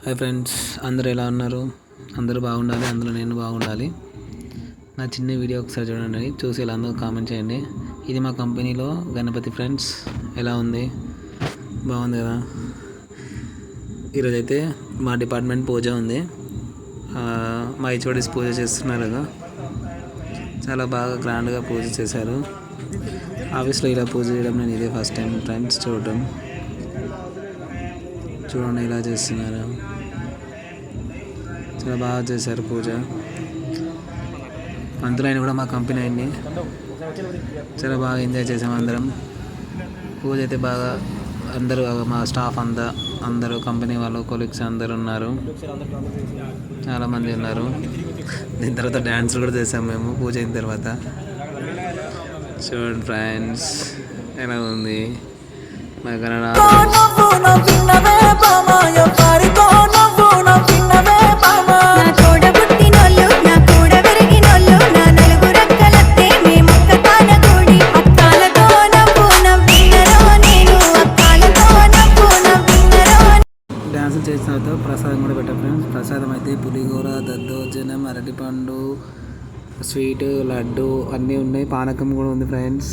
Hi friends, అందరూ ఎలా ఉన్నారు? అందరూ బాగుండాలి, అందులో నేను బాగుండాలి. నా చిన్న వీడియో ఒకసారి చూడండి, చూసి ఎలా ఉందో కామెంట్ చేయండి. ఇది మా కంపెనీలో గణపతి ఫ్రెండ్స్. ఎలా ఉంది? బాగుంది కదా. ఈరోజైతే మా డిపార్ట్మెంట్ పూజ ఉంది. మా హెచ్ఓడీస్ పూజ చేస్తున్నారు కదా, చాలా బాగా గ్రాండ్గా పూజ చేశారు. ఆఫీస్లో ఇలా పూజ చేయడం నేను ఇదే ఫస్ట్ టైం ఫ్రెండ్స్ చూడడం. చూడండి ఇలా చేస్తున్నారు, చాలా బాగా చేశారు పూజ. పంతులైన కూడా మా కంపెనీ అయింది, చాలా బాగా ఎంజాయ్ చేసాము అందరం. పూజ అయితే బాగా అందరూ మా స్టాఫ్ అందరూ కంపెనీ వాళ్ళు కొలీగ్స్ అందరూ ఉన్నారు, చాలామంది ఉన్నారు. దీని తర్వాత డ్యాన్సులు కూడా చేసాము మేము పూజ అయిన తర్వాత. చూడండి ఫ్రెండ్స్ ఎలా ఉంది మా కన్నడ. డ్యాన్సులు చేసిన తర్వాత ప్రసాదం కూడా పెట్టాం ఫ్రెండ్స్. ప్రసాదం అయితే పులిహోర, దద్దోజనం, అరటిపండు, స్వీట్, లడ్డు అన్నీ ఉన్నాయి. పానకం కూడా ఉంది ఫ్రెండ్స్.